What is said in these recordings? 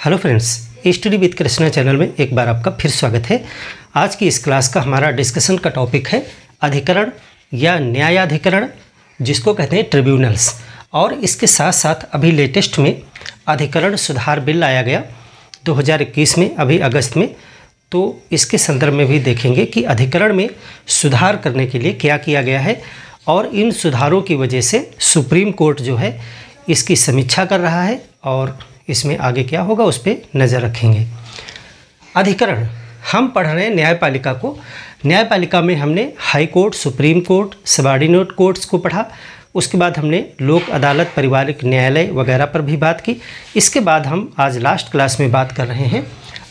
Hello friends, study with Krishna channel में एक बार आपका फिर स्वागत है। आज की इस क्लास का हमारा डिस्कशन का टॉपिक है अधिकरण या न्यायाधिकरण, जिसको कहते हैं ट्रिब्यूनल्स। और इसके साथ साथ अभी लेटेस्ट में अधिकरण सुधार बिल लाया गया 2021 में, अभी अगस्त में। तो इसके संदर्भ में भी देखेंगे कि अधिकरण में सुधार करने के लिए क्या किया गया है और इन सुधारों की वजह से सुप्रीम कोर्ट जो है इसकी समीक्षा कर रहा है और इसमें आगे क्या होगा उस पर नज़र रखेंगे। अधिकरण हम पढ़ रहे हैं न्यायपालिका को। न्यायपालिका में हमने high court, supreme court, subordinate courts को पढ़ा। उसके बाद हमने लोक अदालत, पारिवारिक न्यायालय वगैरह पर भी बात की। इसके बाद हम आज लास्ट क्लास में बात कर रहे हैं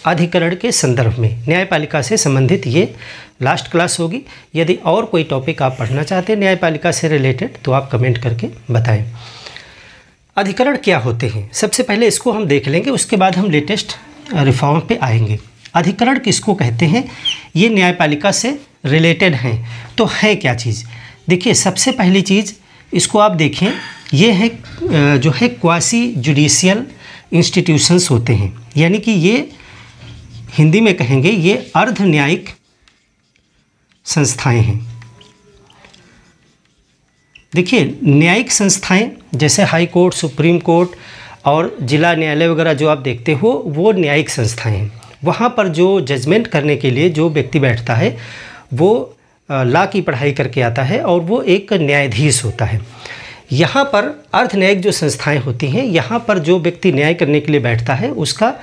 अधिकरण के संदर्भ में। न्यायपालिका से संबंधित ये लास्ट क्लास होगी। यदि और कोई टॉपिक आप पढ़ना चाहते हैं न्यायपालिका से रिलेटेड तो आप कमेंट करके बताएं। अधिकरण क्या होते हैं, सबसे पहले इसको हम देख लेंगे, उसके बाद हम लेटेस्ट रिफॉर्म पे आएंगे। अधिकरण किसको कहते हैं, ये न्यायपालिका से रिलेटेड हैं। तो है क्या चीज़, देखिए सबसे पहली चीज़ इसको आप देखें, ये है जो है क्वासी जुडिशियल इंस्टीट्यूशंस होते हैं, यानी कि ये हिंदी में कहेंगे ये अर्ध न्यायिक संस्थाएं हैं। देखिए न्यायिक संस्थाएं जैसे हाई कोर्ट, सुप्रीम कोर्ट और जिला न्यायालय वगैरह जो आप देखते हो वो न्यायिक संस्थाएं हैं। वहाँ पर जो जजमेंट करने के लिए जो व्यक्ति बैठता है वो लॉ की पढ़ाई करके आता है और वो एक न्यायाधीश होता है। यहाँ पर अर्ध न्यायिक जो संस्थाएं होती हैं, यहाँ पर जो व्यक्ति न्याय करने के लिए बैठता है उसका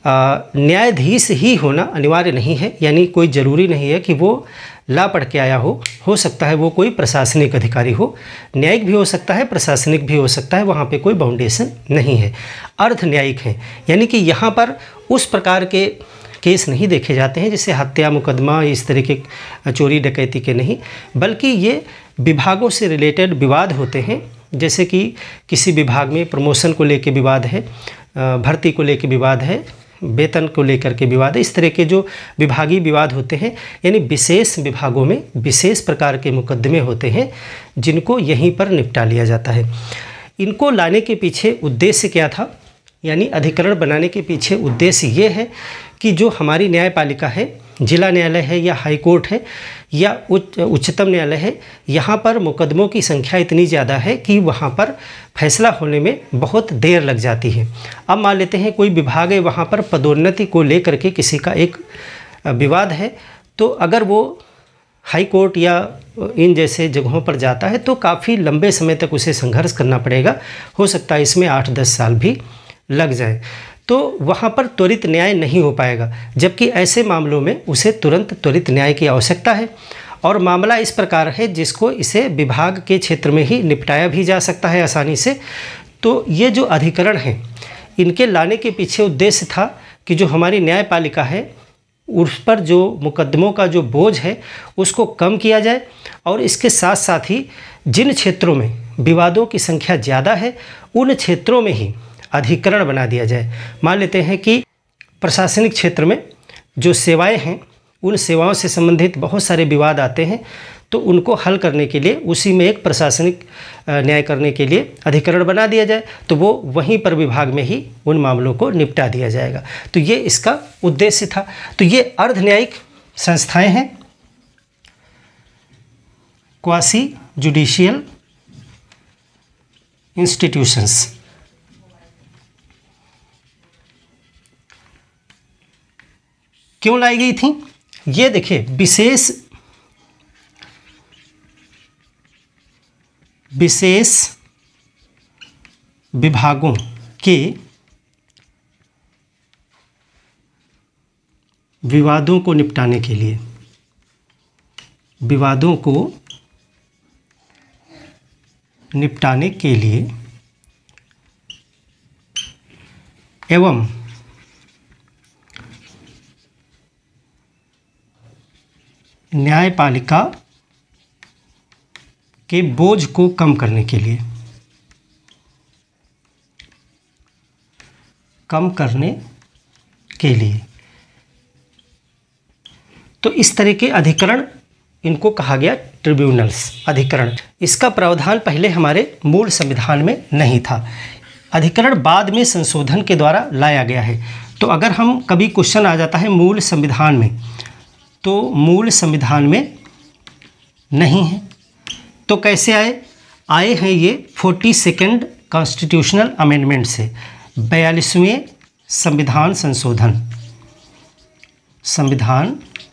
न्यायाधीश ही होना अनिवार्य नहीं है, यानी कोई ज़रूरी नहीं है कि वो लॉ पढ़ के आया हो सकता है वो कोई प्रशासनिक अधिकारी हो, न्यायिक भी हो सकता है, प्रशासनिक भी हो सकता है, वहाँ पे कोई बाउंडेशन नहीं है। अर्ध न्यायिक हैं, यानी कि यहाँ पर उस प्रकार के केस नहीं देखे जाते हैं जैसे हत्या मुकदमा, इस तरह के चोरी डकैती के नहीं, बल्कि ये विभागों से रिलेटेड विवाद होते हैं। जैसे कि किसी विभाग में प्रमोशन को लेकर विवाद है, भर्ती को लेकर विवाद है, वेतन को लेकर के विवाद है, इस तरह के जो विभागीय विवाद होते हैं, यानी विशेष विभागों में विशेष प्रकार के मुकदमे होते हैं जिनको यहीं पर निपटा लिया जाता है। इनको लाने के पीछे उद्देश्य क्या था, यानी अधिकरण बनाने के पीछे उद्देश्य ये है कि जो हमारी न्यायपालिका है, जिला न्यायालय है या हाई कोर्ट है या उच्चतम न्यायालय है, यहाँ पर मुकदमों की संख्या इतनी ज़्यादा है कि वहाँ पर फैसला होने में बहुत देर लग जाती है। अब मान लेते हैं कोई विभाग है, वहाँ पर पदोन्नति को लेकर के किसी का एक विवाद है, तो अगर वो हाई कोर्ट या इन जैसे जगहों पर जाता है तो काफ़ी लंबे समय तक उसे संघर्ष करना पड़ेगा। हो सकता है इसमें 8-10 साल भी लग जाए, तो वहाँ पर त्वरित न्याय नहीं हो पाएगा। जबकि ऐसे मामलों में उसे तुरंत त्वरित न्याय की आवश्यकता है और मामला इस प्रकार है जिसको इसे विभाग के क्षेत्र में ही निपटाया भी जा सकता है आसानी से। तो ये जो अधिकरण हैं इनके लाने के पीछे उद्देश्य था कि जो हमारी न्यायपालिका है उस पर जो मुकदमों का जो बोझ है उसको कम किया जाए और इसके साथ साथ ही जिन क्षेत्रों में विवादों की संख्या ज़्यादा है उन क्षेत्रों में ही अधिकरण बना दिया जाए। मान लेते हैं कि प्रशासनिक क्षेत्र में जो सेवाएं हैं उन सेवाओं से संबंधित बहुत सारे विवाद आते हैं, तो उनको हल करने के लिए उसी में एक प्रशासनिक न्याय करने के लिए अधिकरण बना दिया जाए, तो वो वहीं पर विभाग में ही उन मामलों को निपटा दिया जाएगा। तो ये इसका उद्देश्य था। तो ये अर्ध न्यायिक संस्थाएं हैं, क्वासी जुडिशियल इंस्टीट्यूशंस। क्यों लाई गई थी, ये देखिए विशेष विभागों के विवादों को निपटाने के लिए, विवादों को निपटाने के लिए एवं न्यायपालिका के बोझ को कम करने के लिए, तो इस तरह के अधिकरण इनको कहा गया ट्रिब्यूनल्स, अधिकरण। इसका प्रावधान पहले हमारे मूल संविधान में नहीं था। अधिकरण बाद में संशोधन के द्वारा लाया गया है। तो अगर हम कभी क्वेश्चन आ जाता है मूल संविधान में, तो मूल संविधान में नहीं है, तो कैसे आए हैं ये 42nd कॉन्स्टिट्यूशनल अमेंडमेंट से, 42वें संविधान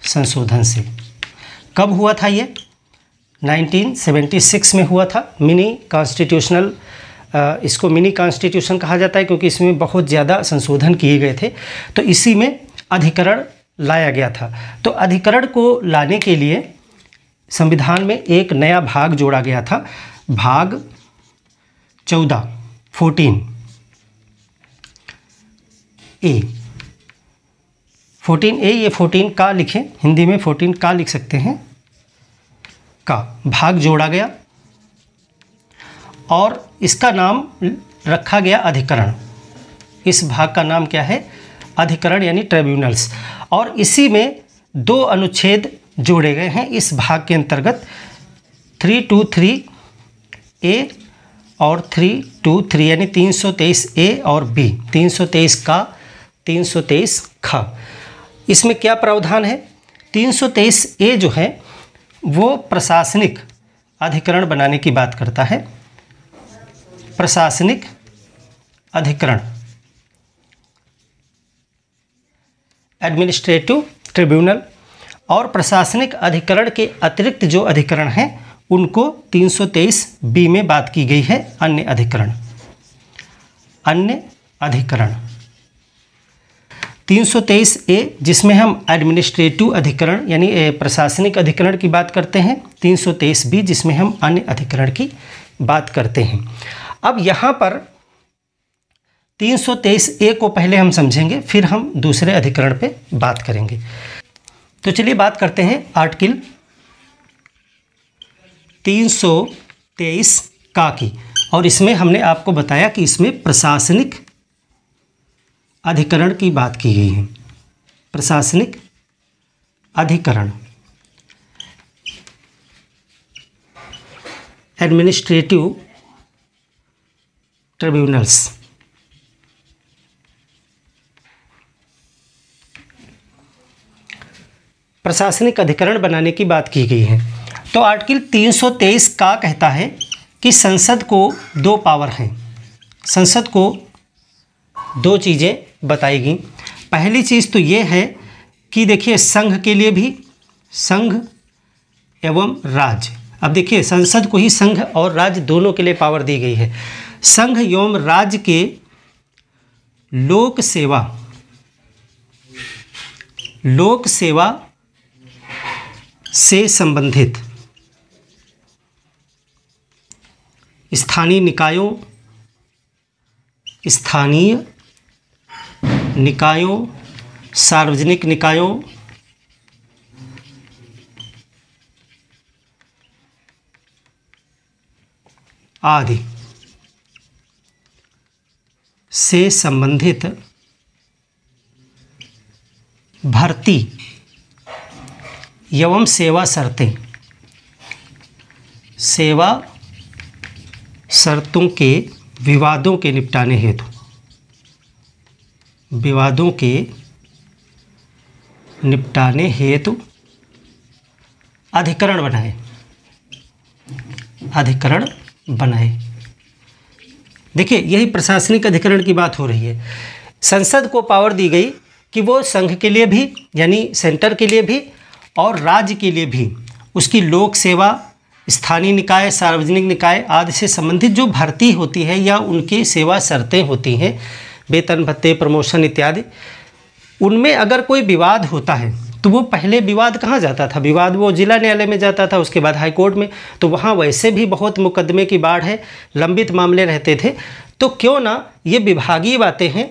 संशोधन से। कब हुआ था ये? 1976 में हुआ था। मिनी कॉन्स्टिट्यूशनल, इसको मिनी कॉन्स्टिट्यूशन कहा जाता है क्योंकि इसमें बहुत ज़्यादा संशोधन किए गए थे। तो इसी में अधिकरण लाया गया था। तो अधिकरण को लाने के लिए संविधान में एक नया भाग जोड़ा गया था, भाग 14 14A। 14A, ये 14 का लिखें, हिंदी में 14 का लिख सकते हैं, का भाग जोड़ा गया और इसका नाम रखा गया अधिकरण। इस भाग का नाम क्या है? अधिकरण यानी ट्रिब्यूनल्स। और इसी में 2 अनुच्छेद जोड़े गए हैं इस भाग के अंतर्गत, 323A और 323, यानी 323A और B, 323 का, 323 खा। इसमें क्या प्रावधान है? 323A जो है वो प्रशासनिक अधिकरण बनाने की बात करता है, प्रशासनिक अधिकरण, एडमिनिस्ट्रेटिव ट्रिब्यूनल। और प्रशासनिक अधिकरण के अतिरिक्त जो अधिकरण हैं उनको 323B में बात की गई है, अन्य अधिकरण। 323A जिसमें हम एडमिनिस्ट्रेटिव अधिकरण यानी प्रशासनिक अधिकरण की बात करते हैं, 323B जिसमें हम अन्य अधिकरण की बात करते हैं। अब यहाँ पर 323A को पहले हम समझेंगे, फिर हम दूसरे अधिकरण पे बात करेंगे। तो चलिए बात करते हैं आर्टिकल 323 का की। और इसमें हमने आपको बताया कि इसमें प्रशासनिक अधिकरण की बात की गई है, प्रशासनिक अधिकरण, एडमिनिस्ट्रेटिव ट्रिब्यूनल्स। प्रशासनिक अधिकरण बनाने की बात की गई है। तो आर्टिकल 323 का कहता है कि संसद को 2 पावर हैं। संसद को 2 चीज़ें बताई गई। पहली चीज़ तो ये है कि देखिए संघ के लिए भी, संघ एवं राज्य। अब देखिए संसद को ही संघ और राज्य दोनों के लिए पावर दी गई है। संघ एवं राज्य के लोक सेवा से संबंधित स्थानीय निकायों, सार्वजनिक निकायों, आदि से संबंधित भर्ती एवं सेवा शर्तों के विवादों के निपटाने हेतु अधिकरण बनाए। देखिए यही प्रशासनिक अधिकरण की बात हो रही है। संसद को पावर दी गई कि वो संघ के लिए भी यानी सेंटर के लिए भी और राज्य के लिए भी उसकी लोक सेवा, स्थानीय निकाय, सार्वजनिक निकाय आदि से संबंधित जो भर्ती होती है या उनकी सेवा शर्तें होती हैं, वेतन भत्ते, प्रमोशन इत्यादि, उनमें अगर कोई विवाद होता है तो वो पहले विवाद कहाँ जाता था? विवाद वो जिला न्यायालय में जाता था, उसके बाद हाई कोर्ट में। तो वहाँ वैसे भी बहुत मुकदमे की बाढ़ है, लंबित मामले रहते थे। तो क्यों ना ये विभागीय बातें हैं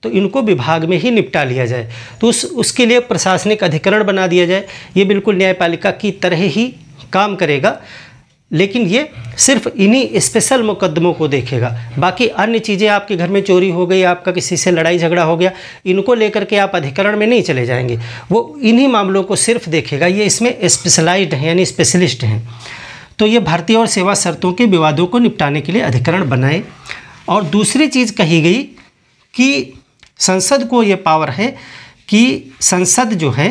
तो इनको विभाग में ही निपटा लिया जाए। तो उसके लिए प्रशासनिक अधिकरण बना दिया जाए। ये बिल्कुल न्यायपालिका की तरह ही काम करेगा, लेकिन ये सिर्फ इन्हीं स्पेशल मुकदमों को देखेगा। बाकी अन्य चीज़ें, आपके घर में चोरी हो गई, आपका किसी से लड़ाई झगड़ा हो गया, इनको लेकर के आप अधिकरण में नहीं चले जाएंगे। वो इन्हीं मामलों को सिर्फ देखेगा। ये इसमें स्पेशलाइज्ड हैं यानी स्पेशलिस्ट हैं। तो ये भर्ती और सेवा शर्तों के विवादों को निपटाने के लिए अधिकरण बनाए। और दूसरी चीज़ कही गई कि संसद को ये पावर है कि संसद जो है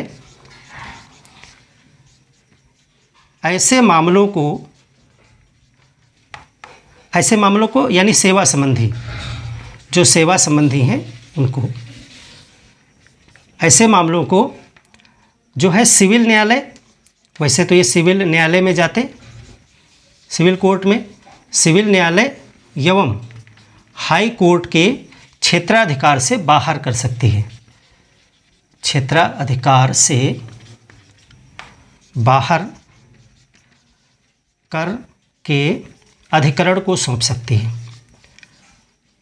ऐसे मामलों को यानी सेवा संबंधी, जो सेवा संबंधी हैं उनको, ऐसे मामलों को जो है सिविल न्यायालय, वैसे तो ये सिविल न्यायालय में जाते, सिविल कोर्ट में, सिविल न्यायालय एवं हाई कोर्ट के क्षेत्राधिकार से बाहर कर सकती है, क्षेत्राधिकार से बाहर कर के अधिकरण को सौंप सकती है,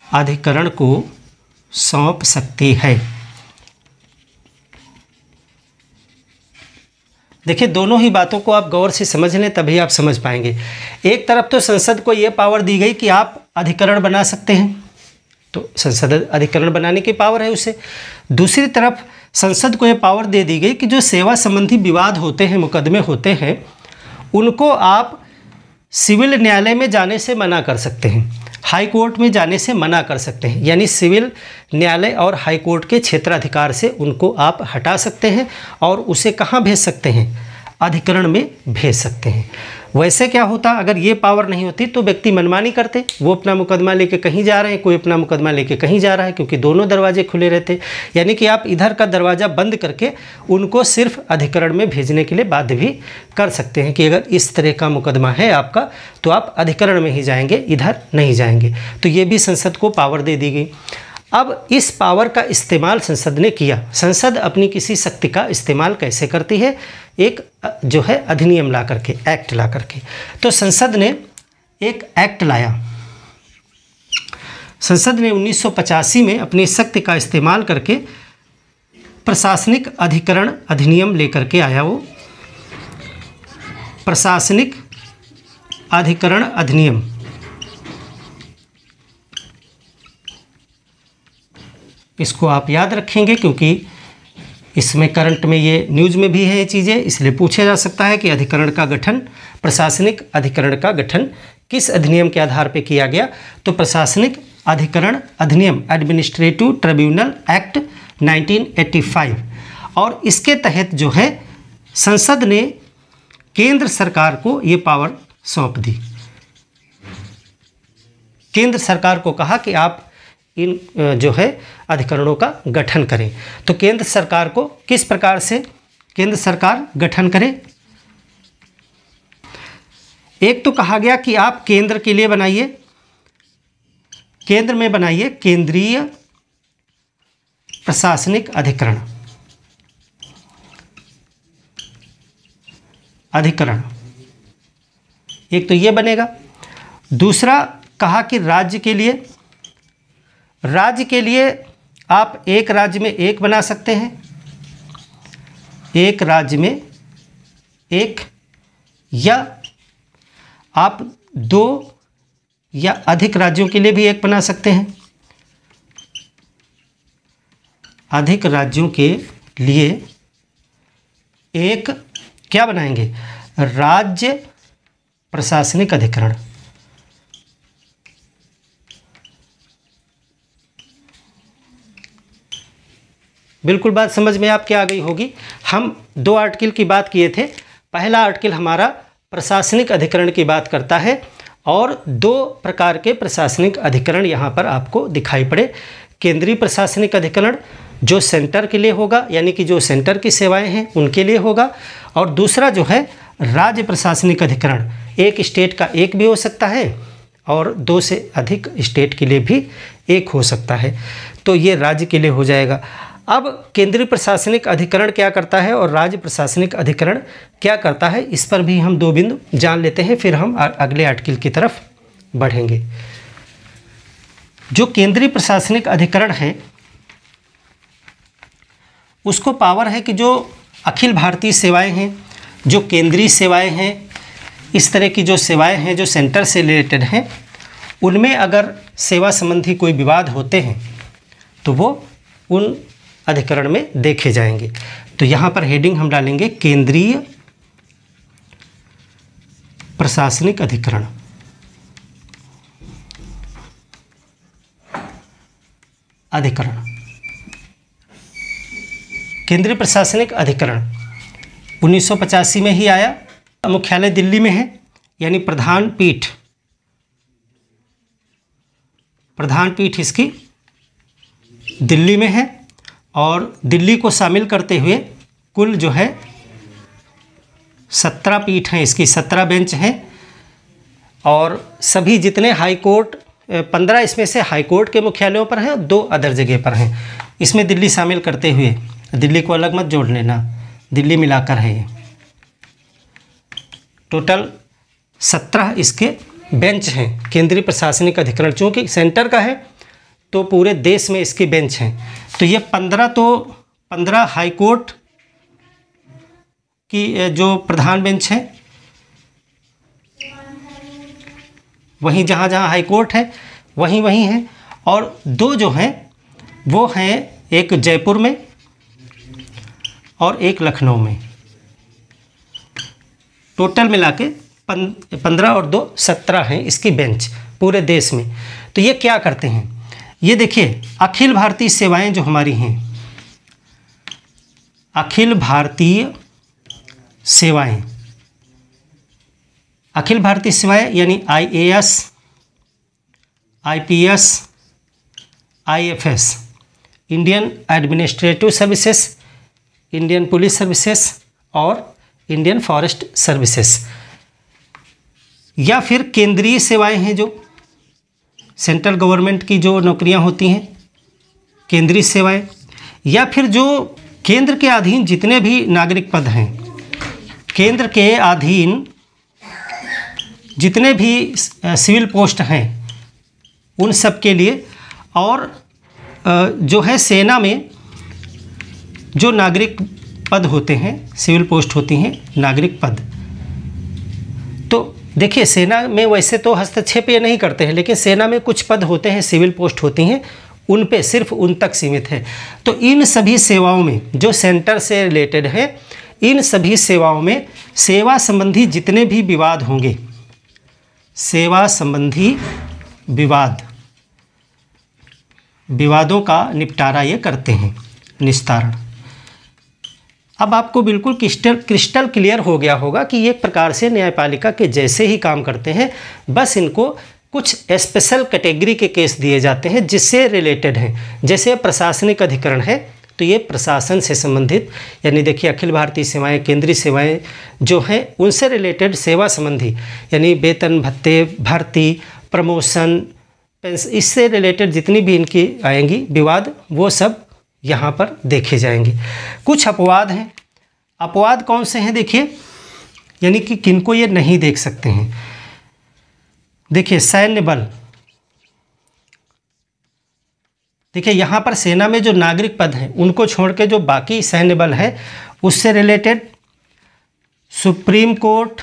अधिकरण को सौंप सकती है। देखिए, दोनों ही बातों को आप गौर से समझ लें तभी आप समझ पाएंगे। एक तरफ तो संसद को ये पावर दी गई कि आप अधिकरण बना सकते हैं, तो संसद अधिकरण बनाने की पावर है उसे। दूसरी तरफ संसद को ये पावर दे दी गई कि जो सेवा संबंधी विवाद होते हैं, मुकदमे होते हैं, उनको आप सिविल न्यायालय में जाने से मना कर सकते हैं, हाई कोर्ट में जाने से मना कर सकते हैं, यानी सिविल न्यायालय और हाई कोर्ट के क्षेत्राधिकार से उनको आप हटा सकते हैं और उसे कहाँ भेज सकते हैं, अधिकरण में भेज सकते हैं। वैसे क्या होता, अगर ये पावर नहीं होती तो व्यक्ति मनमानी करते, वो अपना मुकदमा लेके कहीं जा रहे हैं, कोई अपना मुकदमा लेके कहीं जा रहा है, क्योंकि दोनों दरवाजे खुले रहते। यानी कि आप इधर का दरवाज़ा बंद करके उनको सिर्फ अधिकरण में भेजने के लिए बाध्य भी कर सकते हैं कि अगर इस तरह का मुकदमा है आपका तो आप अधिकरण में ही जाएंगे, इधर नहीं जाएंगे। तो ये भी संसद को पावर दे दी गई। अब इस पावर का इस्तेमाल संसद ने किया। संसद अपनी किसी शक्ति का इस्तेमाल कैसे करती है, एक जो है अधिनियम ला करके, एक्ट ला करके। तो संसद ने एक एक्ट लाया, संसद ने 1985 में अपनी शक्ति का इस्तेमाल करके प्रशासनिक अधिकरण अधिनियम लेकर के आया। वो प्रशासनिक अधिकरण अधिनियम, इसको आप याद रखेंगे क्योंकि इसमें करंट में ये न्यूज़ में भी है ये चीज़ें, इसलिए पूछा जा सकता है कि अधिकरण का गठन, प्रशासनिक अधिकरण का गठन किस अधिनियम के आधार पर किया गया। तो प्रशासनिक अधिकरण अधिनियम, एडमिनिस्ट्रेटिव ट्रिब्यूनल एक्ट 1985, और इसके तहत जो है संसद ने केंद्र सरकार को ये पावर सौंप दी। केंद्र सरकार को कहा कि आप इन जो है अधिकरणों का गठन करें। तो केंद्र सरकार को किस प्रकार से केंद्र सरकार गठन करे, एक तो कहा गया कि आप केंद्र के लिए बनाइए, केंद्र में बनाइए केंद्रीय प्रशासनिक अधिकरण, अधिकरण एक तो ये बनेगा। दूसरा कहा कि राज्य के लिए आप एक राज्य में एक बना सकते हैं, एक राज्य में एक, या आप 2 या अधिक राज्यों के लिए भी एक बना सकते हैं। अधिक राज्यों के लिए एक क्या बनाएंगे, राज्य प्रशासनिक अधिकरण। बिल्कुल बात समझ में आपके आ गई होगी। हम 2 आर्टिकल की बात किए थे। पहला आर्टिकल हमारा प्रशासनिक अधिकरण की बात करता है और 2 प्रकार के प्रशासनिक अधिकरण यहाँ पर आपको दिखाई पड़े। केंद्रीय प्रशासनिक अधिकरण जो सेंटर के लिए होगा, यानी कि जो सेंटर की सेवाएं हैं उनके लिए होगा, और दूसरा जो है राज्य प्रशासनिक अधिकरण, एक स्टेट का एक भी हो सकता है और 2 से अधिक स्टेट के लिए भी एक हो सकता है। तो ये राज्य के लिए हो जाएगा। अब केंद्रीय प्रशासनिक अधिकरण क्या करता है और राज्य प्रशासनिक अधिकरण क्या करता है, इस पर भी हम 2 बिंदु जान लेते हैं, फिर हम अगले आर्टिकल की तरफ बढ़ेंगे। जो केंद्रीय प्रशासनिक अधिकरण है उसको पावर है कि जो अखिल भारतीय सेवाएं हैं, जो केंद्रीय सेवाएं हैं, इस तरह की जो सेवाएं हैं जो सेंटर से रिलेटेड हैं, उनमें अगर सेवा संबंधी कोई विवाद होते हैं तो वो उन अधिकरण में देखे जाएंगे। तो यहाँ पर हेडिंग हम डालेंगे केंद्रीय प्रशासनिक अधिकरण। अधिकरण, केंद्रीय प्रशासनिक अधिकरण 1985 में ही आया। मुख्यालय दिल्ली में है, यानी प्रधान पीठ इसकी दिल्ली में है, और दिल्ली को शामिल करते हुए कुल जो है 17 पीठ हैं, इसकी 17 बेंच हैं, और सभी जितने हाई कोर्ट 15 इसमें से हाई कोर्ट के मुख्यालयों पर हैं और 2 अदर जगह पर हैं। इसमें दिल्ली शामिल करते हुए, दिल्ली को अलग मत जोड़ लेना, दिल्ली मिलाकर है ये। टोटल 17 इसके बेंच हैं केंद्रीय प्रशासनिक अधिकरण। चूँकि सेंटर का है तो पूरे देश में इसकी बेंच हैं। तो ये 15 हाई कोर्ट की जो प्रधान बेंच है, वहीं जहाँ जहाँ हाई कोर्ट है वहीं हैं, और 2 जो हैं वो हैं एक जयपुर में और एक लखनऊ में। टोटल मिला के 15 और 2 17 हैं इसकी बेंच पूरे देश में। तो ये क्या करते हैं, ये देखिए अखिल भारतीय सेवाएं जो हमारी हैं, अखिल भारतीय सेवाएं, अखिल भारतीय सेवाएं यानी IAS, IPS, IFS, Indian administrative services, Indian police services और इंडियन फॉरेस्ट सर्विसेज, या फिर केंद्रीय सेवाएं हैं जो सेंट्रल गवर्नमेंट की जो नौकरियां होती हैं, केंद्रीय सेवाएं, या फिर जो केंद्र के अधीन जितने भी नागरिक पद हैं, केंद्र के अधीन जितने भी सिविल पोस्ट हैं उन सब के लिए, और जो है सेना में जो नागरिक पद होते हैं, सिविल पोस्ट होती हैं नागरिक पद। तो देखिए सेना में वैसे तो हस्तक्षेप ये नहीं करते हैं, लेकिन सेना में कुछ पद होते हैं, सिविल पोस्ट होती हैं, उन पे सिर्फ उन तक सीमित है। तो इन सभी सेवाओं में जो सेंटर से रिलेटेड है, इन सभी सेवाओं में सेवा संबंधी जितने भी विवाद होंगे, सेवा संबंधी विवादों का निपटारा ये करते हैं, निस्तारण। अब आपको बिल्कुल क्रिस्टल क्लियर हो गया होगा कि ये एक प्रकार से न्यायपालिका के जैसे ही काम करते हैं, बस इनको कुछ स्पेशल कैटेगरी के केस दिए जाते हैं जिससे रिलेटेड हैं। जैसे प्रशासनिक अधिकरण है तो ये प्रशासन से संबंधित, यानी देखिए अखिल भारतीय सेवाएं, केंद्रीय सेवाएं जो हैं उनसे रिलेटेड सेवा संबंधी, यानी वेतन भत्ते, भर्ती, प्रमोशन, पेंशन, इससे रिलेटेड जितनी भी इनकी आएंगी विवाद, वो सब यहाँ पर देखे जाएंगे। कुछ अपवाद हैं। अपवाद कौन से हैं देखिए, यानी कि किनको ये नहीं देख सकते हैं। देखिए सैन्य बल, देखिए यहाँ पर सेना में जो नागरिक पद हैं उनको छोड़ के जो बाकी सैन्य बल है उससे related supreme court,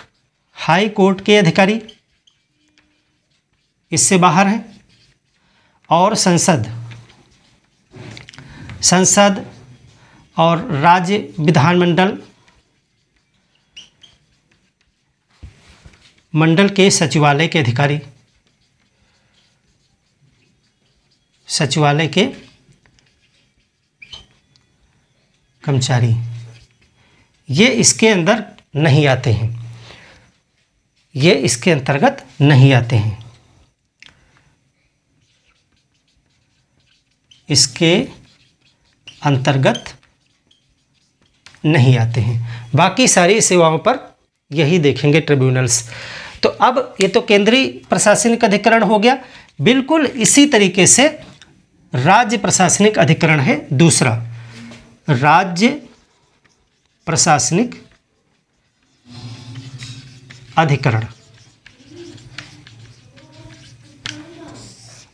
high court के अधिकारी इससे बाहर हैं, और संसद और राज्य विधानमंडल मंडल के सचिवालय के अधिकारी, सचिवालय के कर्मचारी, ये इसके अंदर नहीं आते हैं, ये इसके अंतर्गत नहीं आते हैं, इसके अंतर्गत नहीं आते हैं। बाकी सारी सेवाओं पर यही देखेंगे ट्रिब्यूनल्स। तो अब ये तो केंद्रीय प्रशासनिक अधिकरण हो गया। बिल्कुल इसी तरीके से राज्य प्रशासनिक अधिकरण है दूसरा, राज्य प्रशासनिक अधिकरण।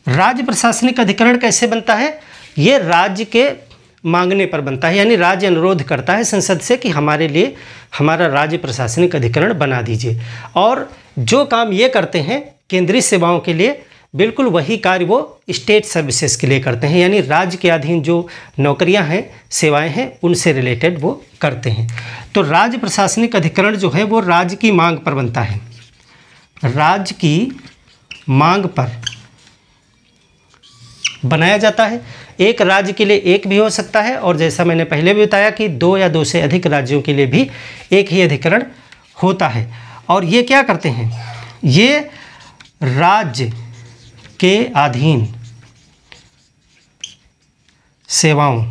राज्य प्रशासनिक अधिकरण कैसे बनता है? ये राज्य के मांगने पर बनता है, यानी राज्य अनुरोध करता है संसद से कि हमारे लिए हमारा राज्य प्रशासनिक अधिकरण बना दीजिए, और जो काम ये करते हैं केंद्रीय सेवाओं के लिए, बिल्कुल वही कार्य वो स्टेट सर्विसेज के लिए करते हैं, यानी राज्य के अधीन जो नौकरियां हैं, सेवाएं हैं, उनसे रिलेटेड वो करते हैं। तो राज्य प्रशासनिक अधिकरण जो है वो राज्य की मांग पर बनता है, राज्य की मांग पर बनाया जाता है। एक राज्य के लिए एक भी हो सकता है, और जैसा मैंने पहले भी बताया कि 2 या 2 से अधिक राज्यों के लिए भी एक ही अधिकरण होता है। और ये क्या करते हैं, ये राज्य के अधीन सेवाओं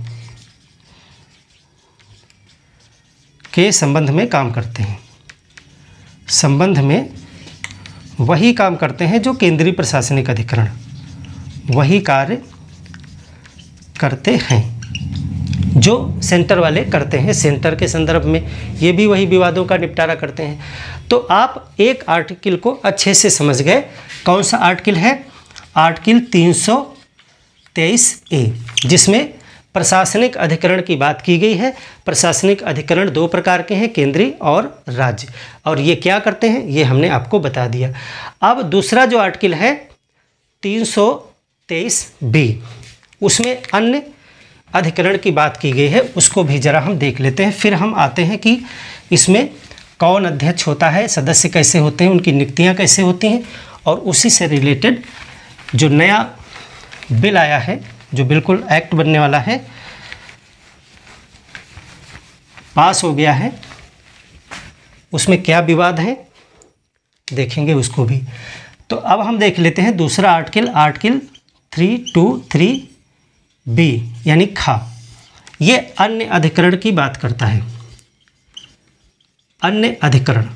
के संबंध में काम करते हैं। संबंध में वही काम करते हैं जो केंद्रीय प्रशासनिक अधिकरण वही कार्य करते हैं जो सेंटर वाले करते हैं। सेंटर के संदर्भ में ये भी वही विवादों का निपटारा करते हैं। तो आप एक आर्टिकल को अच्छे से समझ गए। कौन सा आर्टिकल है? आर्टिकल 323A, जिसमें प्रशासनिक अधिकरण की बात की गई है। प्रशासनिक अधिकरण 2 प्रकार के हैं, केंद्रीय और राज्य, और ये क्या करते हैं ये हमने आपको बता दिया। अब दूसरा जो आर्टिकल है 323B, उसमें अन्य अधिकरण की बात की गई है, उसको भी जरा हम देख लेते हैं। फिर हम आते हैं कि इसमें कौन अध्यक्ष होता है, सदस्य कैसे होते हैं, उनकी नियुक्तियां कैसे होती हैं, और उसी से रिलेटेड जो नया बिल आया है, जो बिल्कुल एक्ट बनने वाला है, पास हो गया है, उसमें क्या विवाद है देखेंगे उसको भी। तो अब हम देख लेते हैं दूसरा आर्टिकल, आर्टिकल 323B यानी खा। ये अन्य अधिकरण की बात करता है। अन्य अधिकरण,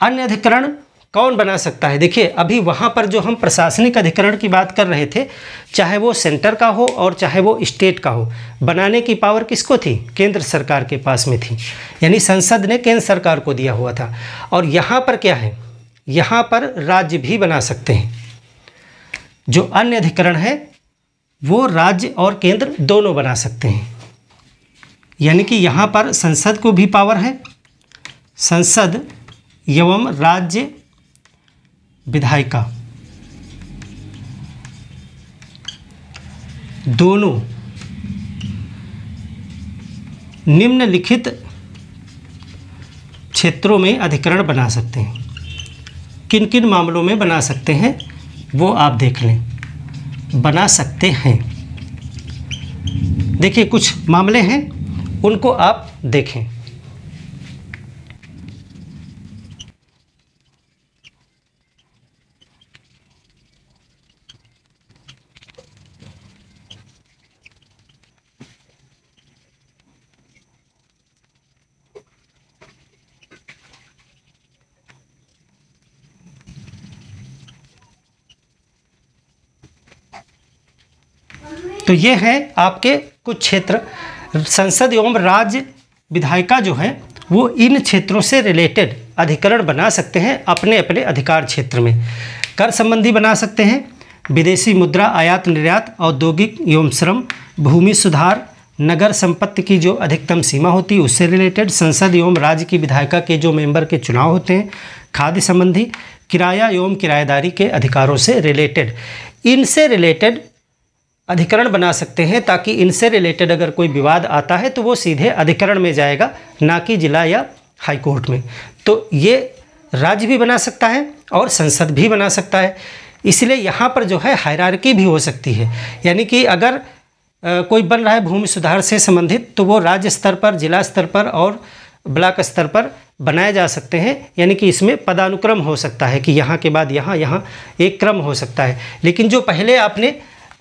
अन्य अधिकरण कौन बना सकता है? देखिए, अभी वहाँ पर जो हम प्रशासनिक अधिकरण की बात कर रहे थे, चाहे वो सेंटर का हो और चाहे वो स्टेट का हो, बनाने की पावर किसको थी? केंद्र सरकार के पास में थी, यानी संसद ने केंद्र सरकार को दिया हुआ था। और यहाँ पर क्या है, यहाँ पर राज्य भी बना सकते हैं। जो अन्य अधिकरण है वो राज्य और केंद्र दोनों बना सकते हैं, यानी कि यहाँ पर संसद को भी पावर है। संसद एवं राज्य विधायिका दोनों निम्नलिखित क्षेत्रों में अधिकरण बना सकते हैं। किन किन मामलों में बना सकते हैं वो आप देख लें। बना सकते हैं, देखिए कुछ मामले हैं, उनको आप देखें। तो ये है आपके कुछ क्षेत्र। संसद एवं राज्य विधायिका जो है वो इन क्षेत्रों से रिलेटेड अधिकरण बना सकते हैं अपने अपने अधिकार क्षेत्र में। कर संबंधी बना सकते हैं, विदेशी मुद्रा आयात निर्यात, औद्योगिक एवं श्रम, भूमि सुधार, नगर संपत्ति की जो अधिकतम सीमा होती है उससे रिलेटेड, संसद एवं राज्य की विधायिका के जो मेंबर के चुनाव होते हैं, खाद्य संबंधी, किराया एवं किराएदारी के अधिकारों से रिलेटेड, इनसे रिलेटेड अधिकरण बना सकते हैं, ताकि इनसे रिलेटेड अगर कोई विवाद आता है तो वो सीधे अधिकरण में जाएगा, ना कि जिला या हाई कोर्ट में। तो ये राज्य भी बना सकता है और संसद भी बना सकता है। इसलिए यहाँ पर जो है हायरार्की भी हो सकती है, यानी कि अगर कोई बन रहा है भूमि सुधार से संबंधित तो वो राज्य स्तर पर, जिला स्तर पर और ब्लॉक स्तर पर बनाए जा सकते हैं। यानी कि इसमें पदानुक्रम हो सकता है कि यहाँ के बाद यहाँ, यहाँ एक क्रम हो सकता है। लेकिन जो पहले आपने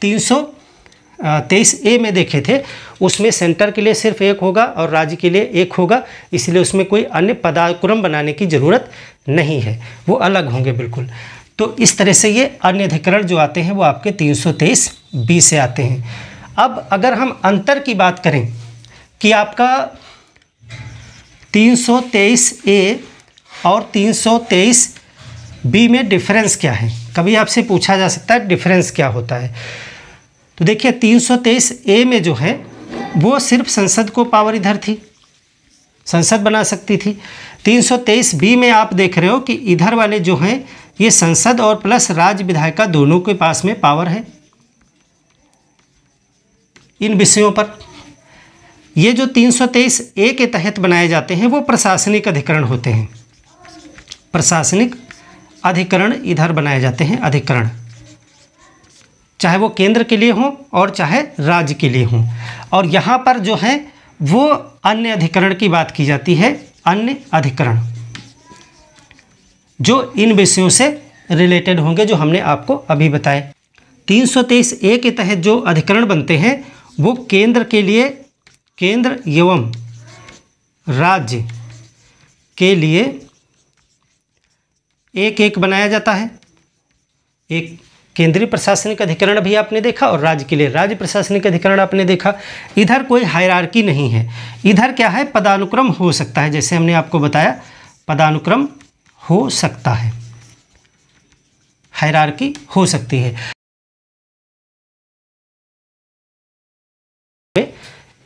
323A में देखे थे उसमें सेंटर के लिए सिर्फ एक होगा और राज्य के लिए एक होगा, इसलिए उसमें कोई अन्य पदानुक्रम बनाने की ज़रूरत नहीं है, वो अलग होंगे बिल्कुल। तो इस तरह से ये अन्य अधिकरण जो आते हैं वो आपके 323B से आते हैं। अब अगर हम अंतर की बात करें कि आपका 323A और 323B में डिफरेंस क्या है, कभी आपसे पूछा जा सकता है डिफरेंस क्या होता है। तो देखिए 323A में जो है वो सिर्फ संसद को पावर इधर थी, संसद बना सकती थी। 323B में आप देख रहे हो कि इधर वाले जो हैं ये संसद और प्लस राज्य विधायिका दोनों के पास में पावर है इन विषयों पर। ये जो 323A के तहत बनाए जाते हैं वो प्रशासनिक अधिकरण होते हैं। प्रशासनिक अधिकरण इधर बनाए जाते हैं, अधिकरण चाहे वो केंद्र के लिए हों और चाहे राज्य के लिए हों। और यहाँ पर जो है वो अन्य अधिकरण की बात की जाती है, अन्य अधिकरण जो इन विषयों से रिलेटेड होंगे जो हमने आपको अभी बताए। 323A के तहत जो अधिकरण बनते हैं वो केंद्र के लिए, केंद्र एवं राज्य के लिए एक एक बनाया जाता है। एक केंद्रीय प्रशासनिक अधिकरण भी आपने देखा और राज्य के लिए राज्य प्रशासनिक अधिकरण आपने देखा। इधर कोई हायरार्की नहीं है, इधर क्या है, पदानुक्रम हो सकता है, जैसे हमने आपको बताया पदानुक्रम हो सकता है, हायरार्की हो सकती है।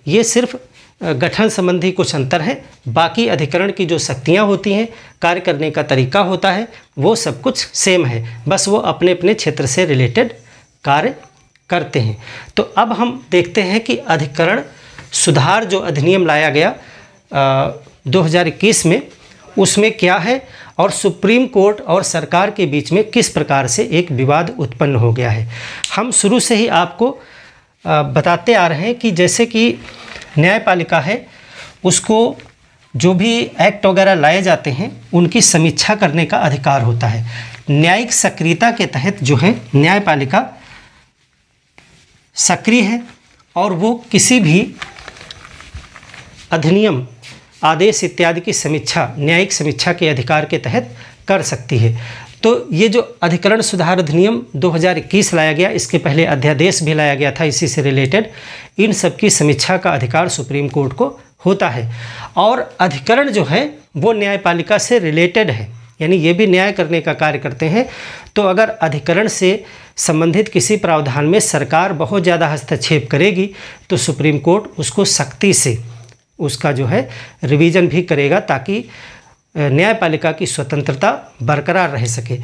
ये सिर्फ गठन संबंधी कुछ अंतर है, बाकी अधिकरण की जो शक्तियाँ होती हैं, कार्य करने का तरीका होता है, वो सब कुछ सेम है, बस वो अपने अपने क्षेत्र से रिलेटेड कार्य करते हैं। तो अब हम देखते हैं कि अधिकरण सुधार जो अधिनियम लाया गया 2021 में, उसमें क्या है और सुप्रीम कोर्ट और सरकार के बीच में किस प्रकार से एक विवाद उत्पन्न हो गया है। हम शुरू से ही आपको बताते आ रहे हैं कि जैसे कि न्यायपालिका है, उसको जो भी एक्ट वगैरह लाए जाते हैं उनकी समीक्षा करने का अधिकार होता है। न्यायिक सक्रियता के तहत जो है न्यायपालिका सक्रिय है और वो किसी भी अधिनियम, आदेश इत्यादि की समीक्षा न्यायिक समीक्षा के अधिकार के तहत कर सकती है। तो ये जो अधिकरण सुधार अधिनियम 2021 लाया गया, इसके पहले अध्यादेश भी लाया गया था इसी से रिलेटेड, इन सब की समीक्षा का अधिकार सुप्रीम कोर्ट को होता है। और अधिकरण जो है वो न्यायपालिका से रिलेटेड है, यानी ये भी न्याय करने का कार्य करते हैं। तो अगर अधिकरण से संबंधित किसी प्रावधान में सरकार बहुत ज़्यादा हस्तक्षेप करेगी तो सुप्रीम कोर्ट उसको सख्ती से उसका जो है रिवीजन भी करेगा, ताकि न्यायपालिका की स्वतंत्रता बरकरार रह सके।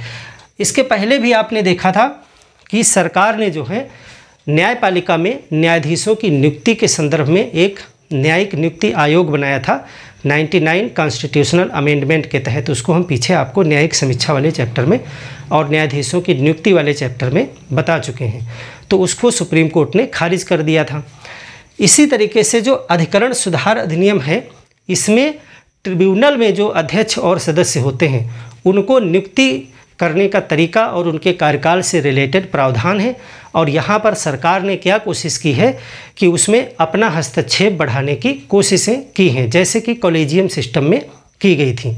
इसके पहले भी आपने देखा था कि सरकार ने जो है न्यायपालिका में न्यायाधीशों की नियुक्ति के संदर्भ में एक न्यायिक नियुक्ति आयोग बनाया था 99 कॉन्स्टिट्यूशनल अमेंडमेंट के तहत। उसको हम पीछे आपको न्यायिक समीक्षा वाले चैप्टर में और न्यायाधीशों की नियुक्ति वाले चैप्टर में बता चुके हैं। तो उसको सुप्रीम कोर्ट ने खारिज कर दिया था। इसी तरीके से जो अधिकरण सुधार अधिनियम है, इसमें ट्रिब्यूनल में जो अध्यक्ष और सदस्य होते हैं उनको नियुक्ति करने का तरीका और उनके कार्यकाल से रिलेटेड प्रावधान है। और यहाँ पर सरकार ने क्या कोशिश की है कि उसमें अपना हस्तक्षेप बढ़ाने की कोशिशें की हैं, जैसे कि कॉलेजियम सिस्टम में की गई थी,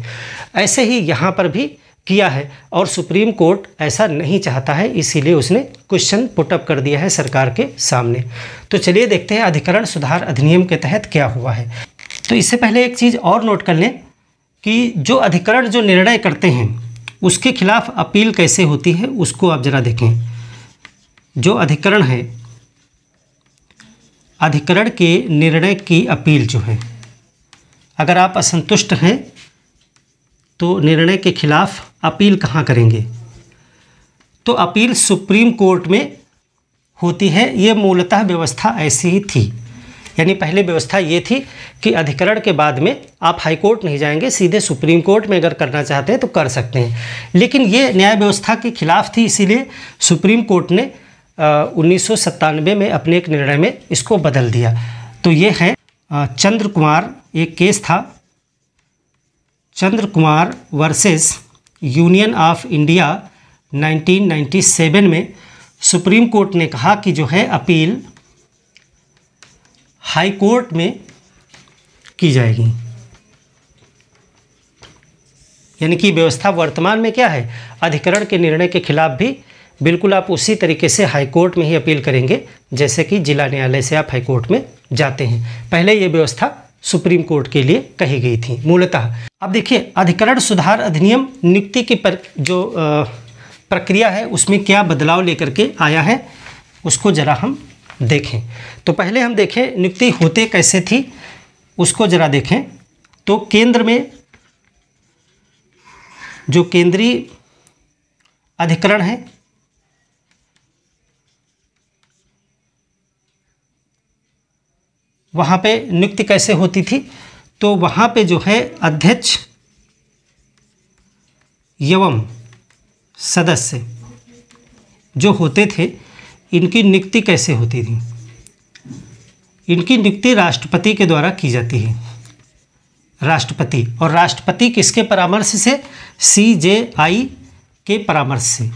ऐसे ही यहाँ पर भी किया है। और सुप्रीम कोर्ट ऐसा नहीं चाहता है, इसीलिए उसने क्वेश्चन पुटअप कर दिया है सरकार के सामने। तो चलिए देखते हैं अधिकरण सुधार अधिनियम के तहत क्या हुआ है। तो इससे पहले एक चीज़ और नोट कर लें कि जो अधिकरण जो निर्णय करते हैं उसके खिलाफ अपील कैसे होती है, उसको आप ज़रा देखें। जो अधिकरण है, अधिकरण के निर्णय की अपील जो है, अगर आप असंतुष्ट हैं तो निर्णय के खिलाफ अपील कहाँ करेंगे, तो अपील सुप्रीम कोर्ट में होती है। ये मूलतः व्यवस्था ऐसी ही थी, यानी पहले व्यवस्था ये थी कि अधिकरण के बाद में आप हाई कोर्ट नहीं जाएंगे, सीधे सुप्रीम कोर्ट में अगर करना चाहते हैं तो कर सकते हैं। लेकिन ये न्याय व्यवस्था के खिलाफ थी, इसीलिए सुप्रीम कोर्ट ने 1997 में अपने एक निर्णय में इसको बदल दिया। तो ये है चंद्र कुमार, एक केस था Chandra Kumar versus union of India 1997 में सुप्रीम कोर्ट ने कहा कि जो है अपील हाई कोर्ट में की जाएगी। यानी कि व्यवस्था वर्तमान में क्या है, अधिकरण के निर्णय के खिलाफ भी बिल्कुल आप उसी तरीके से हाई कोर्ट में ही अपील करेंगे जैसे कि जिला न्यायालय से आप हाई कोर्ट में जाते हैं। पहले ये व्यवस्था सुप्रीम कोर्ट के लिए कही गई थी मूलतः। अब देखिए अधिकरण सुधार अधिनियम नियुक्ति की जो प्रक्रिया है उसमें क्या बदलाव लेकर के आया है, उसको ज़रा हम देखें। तो पहले हम देखें नियुक्ति होते कैसे थी, उसको ज़रा देखें। तो केंद्र में जो केंद्रीय अधिकरण है, वहाँ पे नियुक्ति कैसे होती थी, तो वहाँ पे जो है अध्यक्ष एवं सदस्य जो होते थे इनकी नियुक्ति कैसे होती थी? इनकी नियुक्ति राष्ट्रपति के द्वारा की जाती है, राष्ट्रपति। और राष्ट्रपति किसके परामर्श से? CJI के परामर्श से,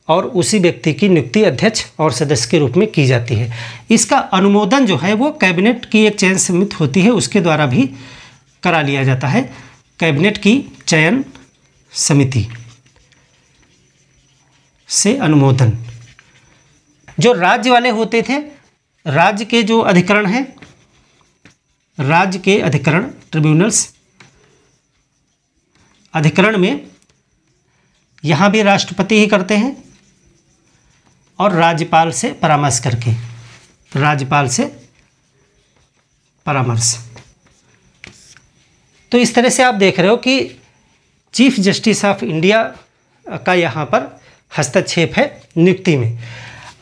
और उसी व्यक्ति की नियुक्ति अध्यक्ष और सदस्य के रूप में की जाती है। इसका अनुमोदन जो है वो कैबिनेट की एक चयन समिति होती है, उसके द्वारा भी करा लिया जाता है। कैबिनेट की चयन समिति से अनुमोदन। जो राज्य वाले होते थे, राज्य के जो अधिकरण हैं, राज्य के अधिकरण ट्रिब्यूनल्स, अधिकरण में यहाँ भी राष्ट्रपति ही करते हैं और राज्यपाल से परामर्श करके, राज्यपाल से परामर्श। तो इस तरह से आप देख रहे हो कि चीफ जस्टिस ऑफ इंडिया का यहाँ पर हस्तक्षेप है नियुक्ति में।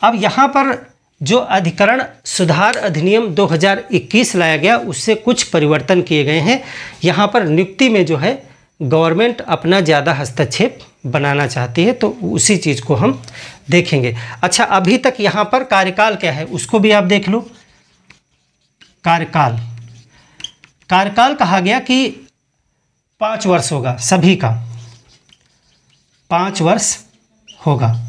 अब यहाँ पर जो अधिकरण सुधार अधिनियम 2021 लाया गया, उससे कुछ परिवर्तन किए गए हैं। यहाँ पर नियुक्ति में जो है गवर्नमेंट अपना ज़्यादा हस्तक्षेप बनाना चाहती है, तो उसी चीज़ को हम देखेंगे। अच्छा, अभी तक यहाँ पर कार्यकाल क्या है उसको भी आप देख लो। कार्यकाल, कार्यकाल कहा गया कि 5 वर्ष होगा, सभी का 5 वर्ष होगा।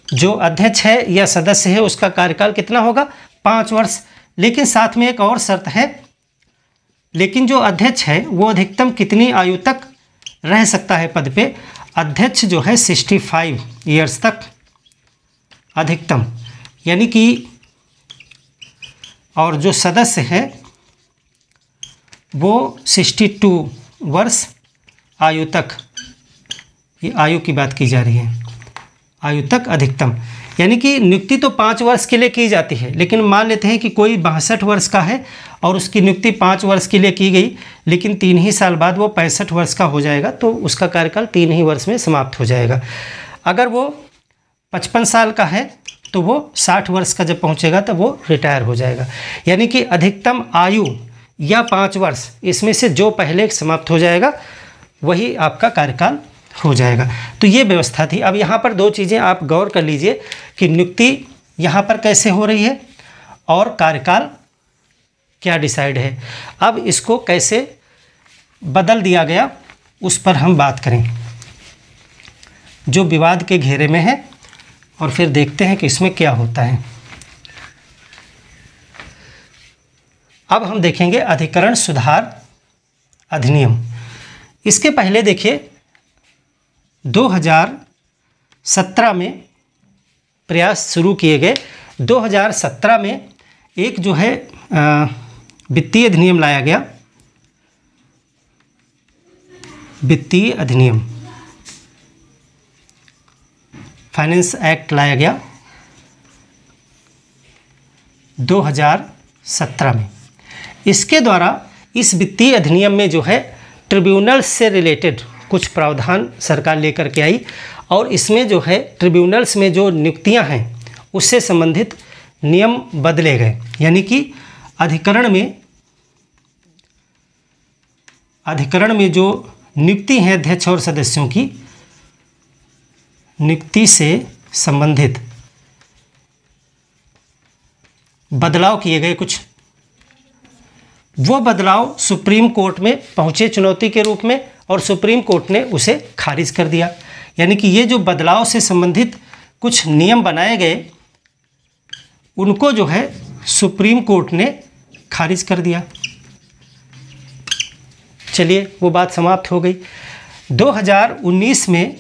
जो अध्यक्ष है या सदस्य है उसका कार्यकाल कितना होगा? 5 वर्ष। लेकिन साथ में एक और शर्त है, लेकिन जो अध्यक्ष है वो अधिकतम कितनी आयु तक रह सकता है पद पे? अध्यक्ष जो है 65 ईयर्स तक अधिकतम, यानी कि, और जो सदस्य है वो 62 वर्ष आयु तक, ये आयु की बात की जा रही है, आयु तक अधिकतम। यानी कि नियुक्ति तो 5 वर्ष के लिए की जाती है, लेकिन मान लेते हैं कि कोई 62 वर्ष का है और उसकी नियुक्ति 5 वर्ष के लिए की गई, लेकिन 3 ही साल बाद वो 65 वर्ष का हो जाएगा, तो उसका कार्यकाल 3 ही वर्ष में समाप्त हो जाएगा। अगर वो 55 साल का है तो वो 60 वर्ष का जब पहुंचेगा तब वो रिटायर हो जाएगा। यानी कि अधिकतम आयु या 5 वर्ष, इसमें से जो पहले समाप्त हो जाएगा वही आपका कार्यकाल हो जाएगा। तो ये व्यवस्था थी। अब यहाँ पर 2 चीज़ें आप गौर कर लीजिए कि नियुक्ति यहाँ पर कैसे हो रही है और कार्यकाल क्या डिसाइड है। अब इसको कैसे बदल दिया गया उस पर हम बात करें, जो विवाद के घेरे में है, और फिर देखते हैं कि इसमें क्या होता है। अब हम देखेंगे अधिकरण सुधार अधिनियम। इसके पहले देखिए 2017 में प्रयास शुरू किए गए। 2017 में एक जो है वित्तीय अधिनियम लाया गया, वित्तीय अधिनियम, फाइनेंस एक्ट लाया गया 2017 में। इसके द्वारा इस वित्तीय अधिनियम में जो है ट्रिब्यूनल्स से रिलेटेड कुछ प्रावधान सरकार लेकर के आई, और इसमें जो है ट्रिब्यूनल्स में जो नियुक्तियां हैं उससे संबंधित नियम बदले गए। यानी कि अधिकरण में जो नियुक्ति है अध्यक्ष और सदस्यों की, नियुक्ति से संबंधित बदलाव किए गए कुछ। वो बदलाव सुप्रीम कोर्ट में पहुँचे चुनौती के रूप में, और सुप्रीम कोर्ट ने उसे खारिज कर दिया। यानी कि ये जो बदलाव से संबंधित कुछ नियम बनाए गए उनको जो है सुप्रीम कोर्ट ने खारिज कर दिया। चलिए वो बात समाप्त हो गई। 2019 में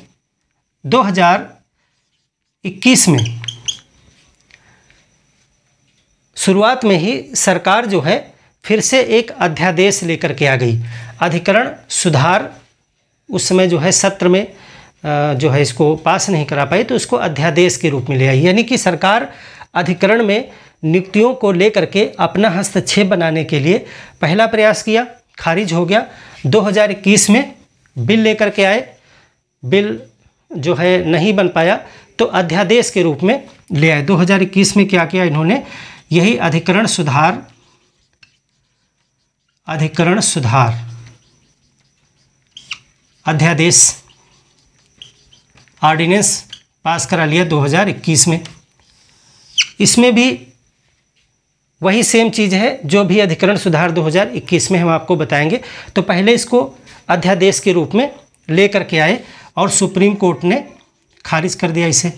2021 में शुरुआत में ही सरकार जो है फिर से एक अध्यादेश लेकर के आ गई। अधिकरण सुधार उस समय जो है सत्र में जो है इसको पास नहीं करा पाई, तो उसको अध्यादेश के रूप में ले आई। यानी कि सरकार अधिकरण में नियुक्तियों को लेकर के अपना हस्तक्षेप बनाने के लिए पहला प्रयास किया, खारिज हो गया। 2021 में बिल लेकर के आए, बिल जो है नहीं बन पाया, तो अध्यादेश के रूप में ले आए। 2021 में क्या किया इन्होंने? यही अधिकरण सुधार अध्यादेश ऑर्डिनेंस पास करा लिया 2021 में। इसमें भी वही सेम चीज़ है जो भी अधिकरण सुधार 2021 में हम आपको बताएंगे। तो पहले इसको अध्यादेश के रूप में ले करके आए और सुप्रीम कोर्ट ने खारिज कर दिया इसे।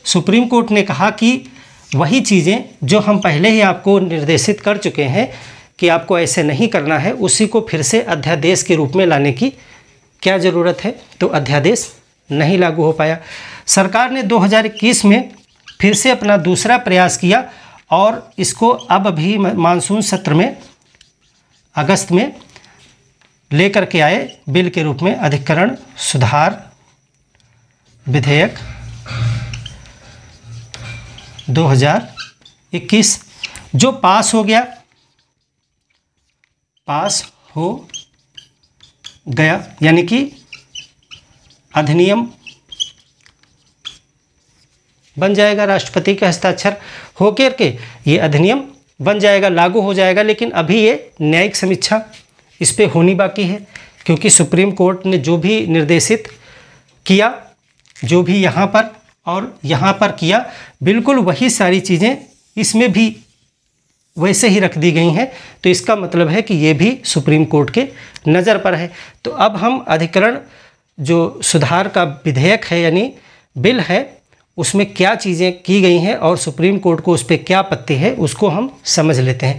सुप्रीम कोर्ट ने कहा कि वही चीज़ें जो हम पहले ही आपको निर्देशित कर चुके हैं कि आपको ऐसे नहीं करना है, उसी को फिर से अध्यादेश के रूप में लाने की क्या ज़रूरत है। तो अध्यादेश नहीं लागू हो पाया। सरकार ने 2021 में फिर से अपना दूसरा प्रयास किया और इसको अब भी मानसून सत्र में अगस्त में लेकर के आए बिल के रूप में, अधिकरण सुधार विधेयक 2021, जो पास हो गया, पास हो गया, यानी कि अधिनियम बन जाएगा। राष्ट्रपति के हस्ताक्षर होकर के ये अधिनियम बन जाएगा, लागू हो जाएगा। लेकिन अभी ये न्यायिक समीक्षा इस पे होनी बाकी है, क्योंकि सुप्रीम कोर्ट ने जो भी निर्देशित किया, जो भी यहाँ पर और यहाँ पर किया, बिल्कुल वही सारी चीज़ें इसमें भी वैसे ही रख दी गई हैं। तो इसका मतलब है कि ये भी सुप्रीम कोर्ट के नज़र पर है। तो अब हम अधिकरण जो सुधार का विधेयक है यानी बिल है, उसमें क्या चीज़ें की गई हैं और सुप्रीम कोर्ट को उस पर क्या आपत्ति है, उसको हम समझ लेते हैं।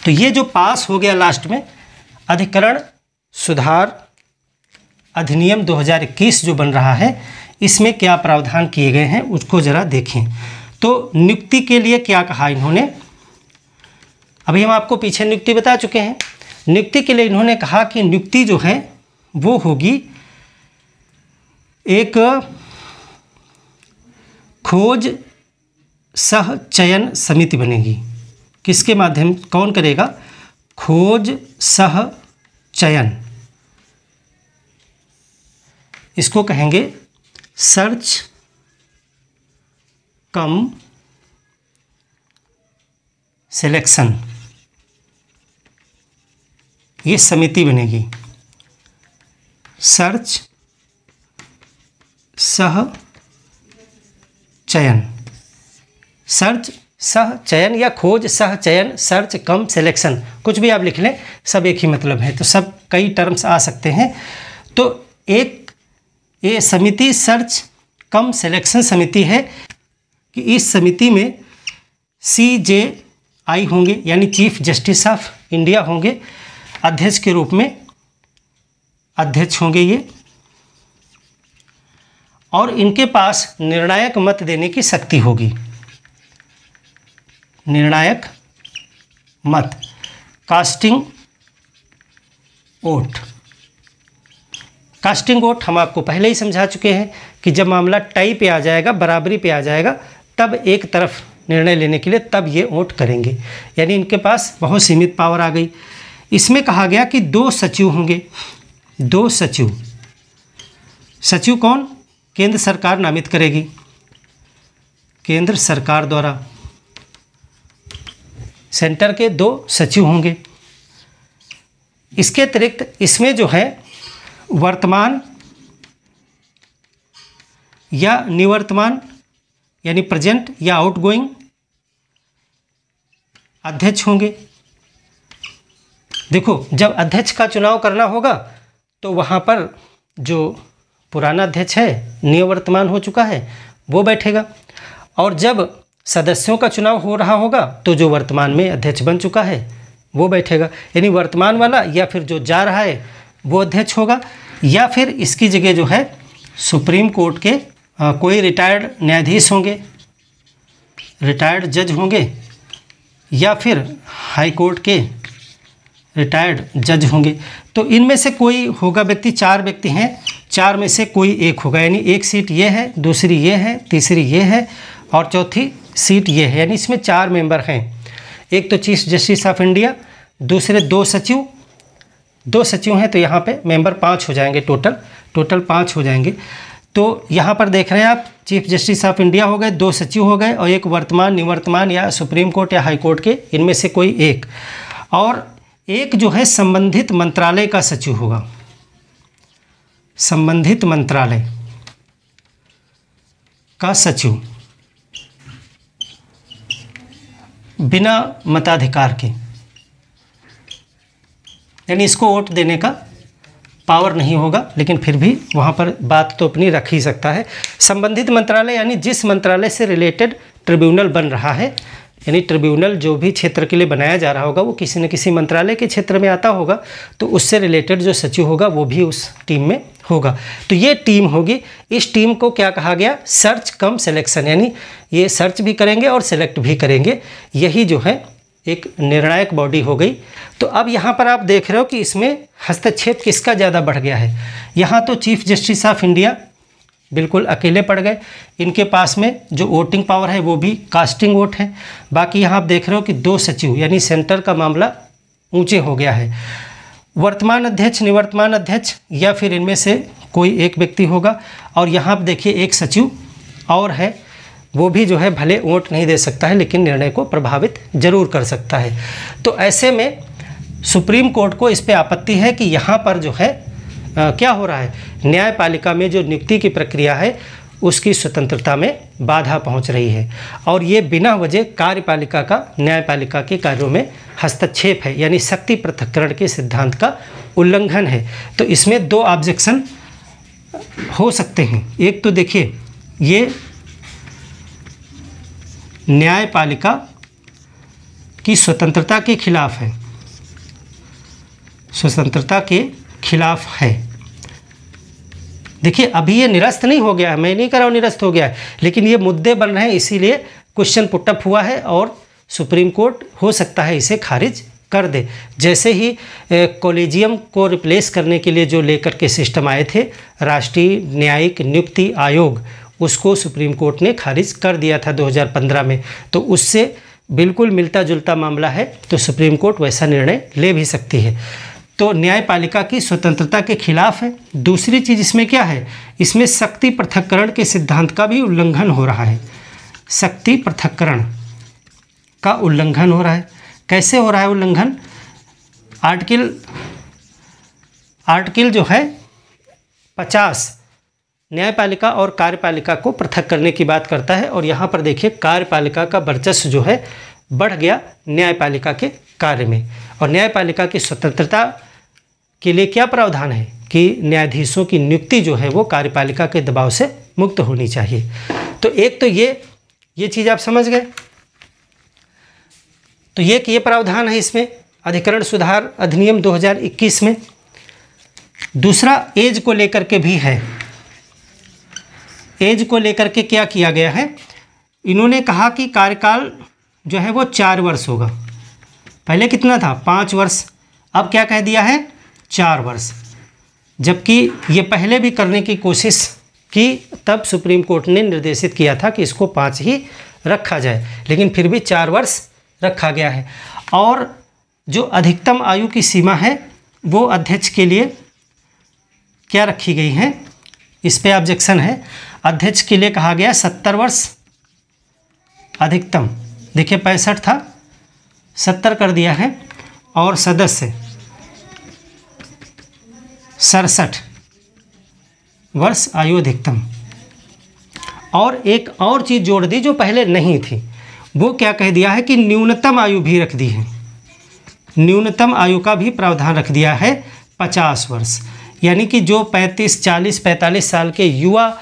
तो ये जो पास हो गया लास्ट में, अधिकरण सुधार अधिनियम 2021 जो बन रहा है, इसमें क्या प्रावधान किए गए हैं उसको ज़रा देखें। तो नियुक्ति के लिए क्या कहा इन्होंने, अभी हम आपको पीछे नियुक्ति बता चुके हैं। नियुक्ति के लिए इन्होंने कहा कि नियुक्ति जो है वो होगी एक खोज सह चयन समिति बनेगी। किसके माध्यम, कौन करेगा, खोज सह चयन, इसको कहेंगे सर्च कम सिलेक्शन, ये समिति बनेगी। सर्च सह चयन, सर्च सह चयन या खोज सह चयन, सर्च कम सिलेक्शन, कुछ भी आप लिख लें, सब एक ही मतलब है। तो सब कई टर्म्स आ सकते हैं। तो एक ये समिति सर्च कम सिलेक्शन समिति है कि इस समिति में CJI होंगे, यानी चीफ जस्टिस ऑफ इंडिया होंगे, अध्यक्ष के रूप में अध्यक्ष होंगे ये, और इनके पास निर्णायक मत देने की शक्ति होगी। निर्णायक मत, कास्टिंग वोट। कास्टिंग वोट हम आपको पहले ही समझा चुके हैं कि जब मामला टाई पे आ जाएगा, बराबरी पे आ जाएगा, तब एक तरफ निर्णय लेने के लिए तब ये वोट करेंगे, यानी इनके पास बहुत सीमित पावर आ गई। इसमें कहा गया कि 2 सचिव होंगे, 2 सचिव। सचिव कौन, केंद्र सरकार नामित करेगी, केंद्र सरकार द्वारा। सेंटर के 2 सचिव होंगे। इसके अतिरिक्त इसमें जो है वर्तमान या निवर्तमान यानी प्रेजेंट या आउटगोइंग अध्यक्ष होंगे। देखो, जब अध्यक्ष का चुनाव करना होगा तो वहाँ पर जो पुराना अध्यक्ष है, निवर्तमान हो चुका है, वो बैठेगा, और जब सदस्यों का चुनाव हो रहा होगा तो जो वर्तमान में अध्यक्ष बन चुका है वो बैठेगा। यानी वर्तमान वाला या फिर जो जा रहा है वो अध्यक्ष होगा, या फिर इसकी जगह जो है सुप्रीम कोर्ट के कोई रिटायर्ड न्यायाधीश होंगे, रिटायर्ड जज होंगे, या फिर हाई कोर्ट के रिटायर्ड जज होंगे। तो इनमें से कोई होगा व्यक्ति, 4 व्यक्ति हैं, 4 में से कोई एक होगा। यानी एक सीट ये है, दूसरी ये है, तीसरी ये है और चौथी सीट ये है। यानी इसमें 4 मेंबर हैं। एक तो चीफ जस्टिस ऑफ इंडिया, दूसरे 2 सचिव, 2 सचिव हैं तो यहाँ पे मेंबर 5 हो जाएंगे, टोटल 5 हो जाएंगे। तो यहाँ पर देख रहे हैं आप, चीफ जस्टिस ऑफ इंडिया हो गए, 2 सचिव हो गए और एक वर्तमान, निवर्तमान या सुप्रीम कोर्ट या हाई कोर्ट के इनमें से कोई एक, और एक जो है संबंधित मंत्रालय का सचिव होगा, संबंधित मंत्रालय का सचिव बिना मताधिकार के, यानी इसको वोट देने का पावर नहीं होगा, लेकिन फिर भी वहाँ पर बात तो अपनी रख ही सकता है। संबंधित मंत्रालय यानी जिस मंत्रालय से रिलेटेड ट्रिब्यूनल बन रहा है, यानी ट्रिब्यूनल जो भी क्षेत्र के लिए बनाया जा रहा होगा वो किसी न किसी मंत्रालय के क्षेत्र में आता होगा, तो उससे रिलेटेड जो सचिव होगा वो भी उस टीम में होगा। तो ये टीम होगी। इस टीम को क्या कहा गया? सर्च कम सिलेक्शन, यानी ये सर्च भी करेंगे और सिलेक्ट भी करेंगे। यही जो है एक निर्णायक बॉडी हो गई। तो अब यहाँ पर आप देख रहे हो कि इसमें हस्तक्षेप किसका ज़्यादा बढ़ गया है। यहाँ तो चीफ जस्टिस ऑफ इंडिया बिल्कुल अकेले पड़ गए, इनके पास में जो वोटिंग पावर है वो भी कास्टिंग वोट है। बाकी यहाँ आप देख रहे हो कि 2 सचिव यानी सेंटर का मामला ऊंचे हो गया है। वर्तमान अध्यक्ष, निवर्तमान अध्यक्ष या फिर इनमें से कोई एक व्यक्ति होगा। और यहाँ आप देखिए एक सचिव और है, वो भी जो है भले वोट नहीं दे सकता है लेकिन निर्णय को प्रभावित जरूर कर सकता है। तो ऐसे में सुप्रीम कोर्ट को इस पे आपत्ति है कि यहाँ पर जो है क्या हो रहा है, न्यायपालिका में जो नियुक्ति की प्रक्रिया है उसकी स्वतंत्रता में बाधा पहुंच रही है और ये बिना वजह कार्यपालिका का न्यायपालिका के कार्यों में हस्तक्षेप है, यानी शक्ति पृथक्करण के सिद्धांत का उल्लंघन है। तो इसमें 2 ऑब्जेक्शन हो सकते हैं। एक तो देखिए ये न्यायपालिका की स्वतंत्रता के खिलाफ है, स्वतंत्रता के खिलाफ है। देखिए अभी ये निरस्त नहीं हो गया है, मैं नहीं कह रहा हूँ निरस्त हो गया है, लेकिन ये मुद्दे बन रहे हैं, इसीलिए क्वेश्चन पुटअप हुआ है और सुप्रीम कोर्ट हो सकता है इसे खारिज कर दे। जैसे ही कॉलेजियम को रिप्लेस करने के लिए जो लेकर के सिस्टम आए थे, राष्ट्रीय न्यायिक नियुक्ति आयोग, उसको सुप्रीम कोर्ट ने खारिज कर दिया था 2015 में। तो उससे बिल्कुल मिलता जुलता मामला है, तो सुप्रीम कोर्ट वैसा निर्णय ले भी सकती है। तो न्यायपालिका की स्वतंत्रता के खिलाफ है। दूसरी चीज़ इसमें क्या है, इसमें शक्ति पृथक्करण के सिद्धांत का भी उल्लंघन हो रहा है। शक्ति पृथक्करण का उल्लंघन हो रहा है। कैसे हो रहा है उल्लंघन? आर्टिकल जो है 50 न्यायपालिका और कार्यपालिका को पृथक करने की बात करता है और यहाँ पर देखिए कार्यपालिका का वर्चस्व जो है बढ़ गया न्यायपालिका के कार्य में। और न्यायपालिका की स्वतंत्रता के लिए क्या प्रावधान है कि न्यायाधीशों की नियुक्ति जो है वो कार्यपालिका के दबाव से मुक्त होनी चाहिए। तो एक तो ये चीज़ आप समझ गए। तो ये प्रावधान है इसमें अधिकरण सुधार अधिनियम 2021 में। दूसरा एज को लेकर के भी है। एज को लेकर के क्या किया गया है, इन्होंने कहा कि कार्यकाल जो है वो 4 वर्ष होगा। पहले कितना था? 5 वर्ष। अब क्या कह दिया है? 4 वर्ष। जबकि ये पहले भी करने की कोशिश की, तब सुप्रीम कोर्ट ने निर्देशित किया था कि इसको 5 ही रखा जाए, लेकिन फिर भी 4 वर्ष रखा गया है। और जो अधिकतम आयु की सीमा है वो अध्यक्ष के लिए क्या रखी गई है, इस पे ऑब्जेक्शन है। अध्यक्ष के लिए कहा गया 70 वर्ष अधिकतम। देखिए 65 था, 70 कर दिया है। और सदस्य 67 वर्ष आयु अधिकतम। और एक और चीज़ जोड़ दी जो पहले नहीं थी, वो क्या कह दिया है कि न्यूनतम आयु भी रख दी है। न्यूनतम आयु का भी प्रावधान रख दिया है 50 वर्ष। यानी कि जो 35, 40, 45 साल के युवा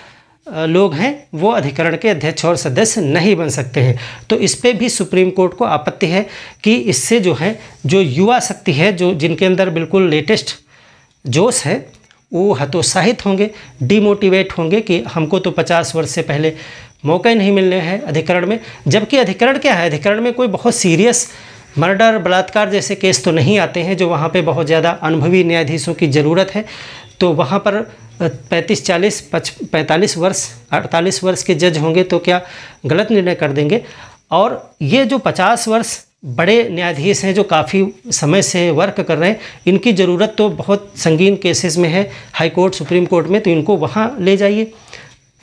लोग हैं वो अधिकरण के अध्यक्ष और सदस्य नहीं बन सकते हैं। तो इस पे भी सुप्रीम कोर्ट को आपत्ति है कि इससे जो है जो युवा शक्ति है, जो जिनके अंदर बिल्कुल लेटेस्ट जोश है, वो हतोत्साहित होंगे, डिमोटिवेट होंगे कि हमको तो 50 वर्ष से पहले मौके नहीं मिलने हैं अधिकरण में। जबकि अधिकरण क्या है, अधिकरण में कोई बहुत सीरियस मर्डर, बलात्कार जैसे केस तो नहीं आते हैं जो वहाँ पे बहुत ज़्यादा अनुभवी न्यायाधीशों की ज़रूरत है। तो वहाँ पर 35, 40, 45 वर्ष, 48 वर्ष के जज होंगे तो क्या गलत निर्णय कर देंगे। और ये जो 50 वर्ष बड़े न्यायाधीश हैं जो काफ़ी समय से वर्क कर रहे हैं, इनकी ज़रूरत तो बहुत संगीन केसेस में है, हाई कोर्ट, सुप्रीम कोर्ट में, तो इनको वहाँ ले जाइए।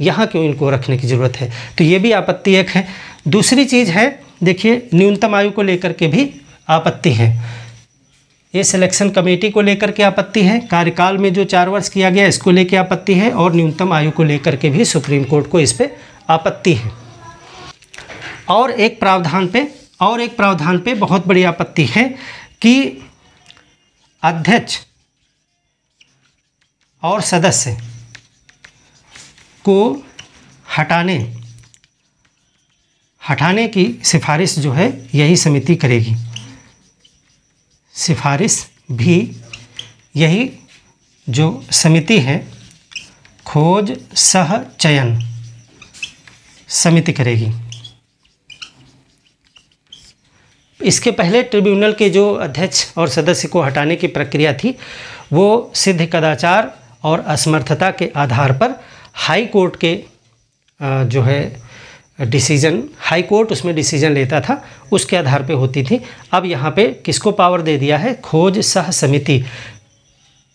यहाँ क्यों इनको रखने की ज़रूरत है। तो ये भी आपत्ति एक है। दूसरी चीज़ है, देखिए न्यूनतम आयु को लेकर के भी आपत्ति है। ये सिलेक्शन कमेटी को लेकर के आपत्ति है, कार्यकाल में जो 4 वर्ष किया गया इसको लेकर आपत्ति है, और न्यूनतम आयु को लेकर के भी सुप्रीम कोर्ट को इस पर आपत्ति है। और एक प्रावधान पे बहुत बड़ी आपत्ति है कि अध्यक्ष और सदस्य को हटाने की सिफारिश जो है यही समिति करेगी। सिफारिश भी यही जो समिति है, खोज सह चयन समिति करेगी। इसके पहले ट्रिब्यूनल के जो अध्यक्ष और सदस्य को हटाने की प्रक्रिया थी वो सिद्ध कदाचार और असमर्थता के आधार पर हाई कोर्ट के जो है डिसीजन, हाई कोर्ट उसमें डिसीजन लेता था, उसके आधार पे होती थी। अब यहाँ पे किसको पावर दे दिया है, खोज सह समिति,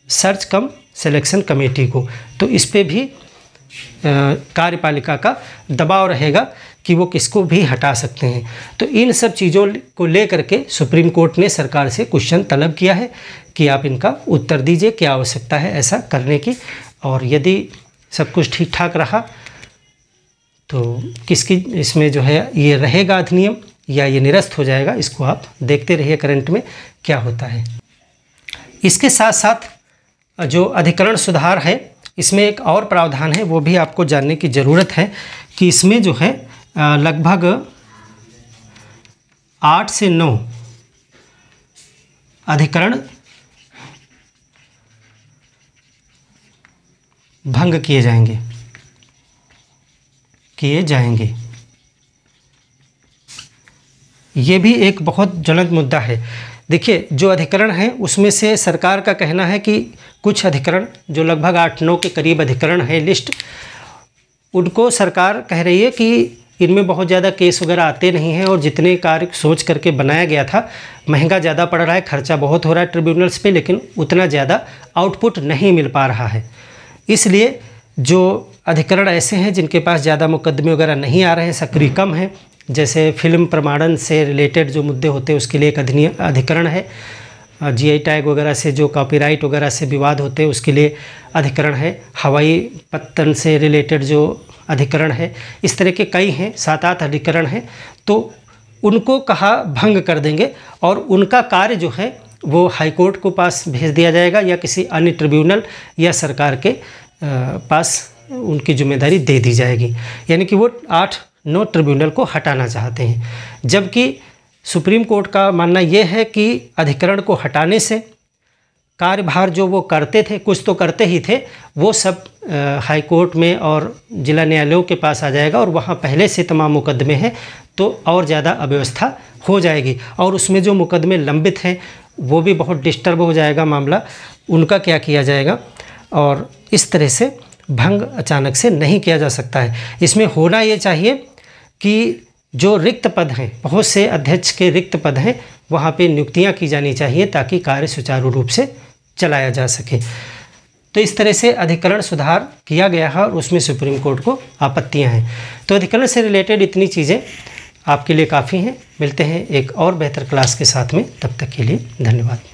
सर्च कम सिलेक्शन कमेटी को। तो इस पे भी कार्यपालिका का दबाव रहेगा कि वो किसको भी हटा सकते हैं। तो इन सब चीज़ों को लेकर के सुप्रीम कोर्ट ने सरकार से क्वेश्चन तलब किया है कि आप इनका उत्तर दीजिए, क्या आवश्यकता है ऐसा करने की, और यदि सब कुछ ठीक ठाक रहा तो किसकी इसमें जो है ये रहेगा अधिनियम या ये निरस्त हो जाएगा, इसको आप देखते रहिए करंट में क्या होता है। इसके साथ साथ जो अधिकरण सुधार है इसमें एक और प्रावधान है, वो भी आपको जानने की ज़रूरत है कि इसमें जो है लगभग 8 से 9 अधिकरण भंग किए जाएंगे। ये भी एक बहुत ज्वलंत मुद्दा है। देखिए जो अधिकरण हैं उसमें से सरकार का कहना है कि कुछ अधिकरण जो लगभग 8-9 के करीब अधिकरण है लिस्ट, उनको सरकार कह रही है कि इनमें बहुत ज़्यादा केस वगैरह आते नहीं हैं और जितने कार्य सोच करके बनाया गया था, महंगा ज़्यादा पड़ रहा है, खर्चा बहुत हो रहा है ट्रिब्यूनल्स पे, लेकिन उतना ज़्यादा आउटपुट नहीं मिल पा रहा है। इसलिए जो अधिकरण ऐसे हैं जिनके पास ज़्यादा मुकदमे वगैरह नहीं आ रहे हैं, सक्रिय कम है, जैसे फिल्म प्रमाणन से रिलेटेड जो मुद्दे होते हैं उसके लिए एक अधिकरण है, जीआई टैग वगैरह से जो कॉपीराइट वगैरह से विवाद होते हैं उसके लिए अधिकरण है, हवाई पत्तन से रिलेटेड जो अधिकरण है, इस तरह के कई हैं, 7-8 अधिकरण हैं। तो उनको कहा भंग कर देंगे और उनका कार्य जो है वो हाई कोर्ट को पास भेज दिया जाएगा या किसी अन्य ट्रिब्यूनल या सरकार के पास उनकी जिम्मेदारी दे दी जाएगी। यानी कि वो 8-9 ट्रिब्यूनल को हटाना चाहते हैं, जबकि सुप्रीम कोर्ट का मानना ये है कि अधिकरण को हटाने से कार्यभार जो वो करते थे, कुछ तो करते ही थे, वो सब हाई कोर्ट में और जिला न्यायालयों के पास आ जाएगा और वहाँ पहले से तमाम मुकदमे हैं, तो और ज़्यादा अव्यवस्था हो जाएगी और उसमें जो मुकदमे लंबित हैं वो भी बहुत डिस्टर्ब हो जाएगा मामला, उनका क्या किया जाएगा। और इस तरह से भंग अचानक से नहीं किया जा सकता है। इसमें होना ये चाहिए कि जो रिक्त पद हैं, बहुत से अध्यक्ष के रिक्त पद हैं, वहाँ पे नियुक्तियाँ की जानी चाहिए ताकि कार्य सुचारू रूप से चलाया जा सके। तो इस तरह से अधिकरण सुधार किया गया है और उसमें सुप्रीम कोर्ट को आपत्तियाँ हैं। तो अधिकरण से रिलेटेड इतनी चीज़ें आपके लिए काफ़ी हैं। मिलते हैं एक और बेहतर क्लास के साथ में, तब तक के लिए धन्यवाद।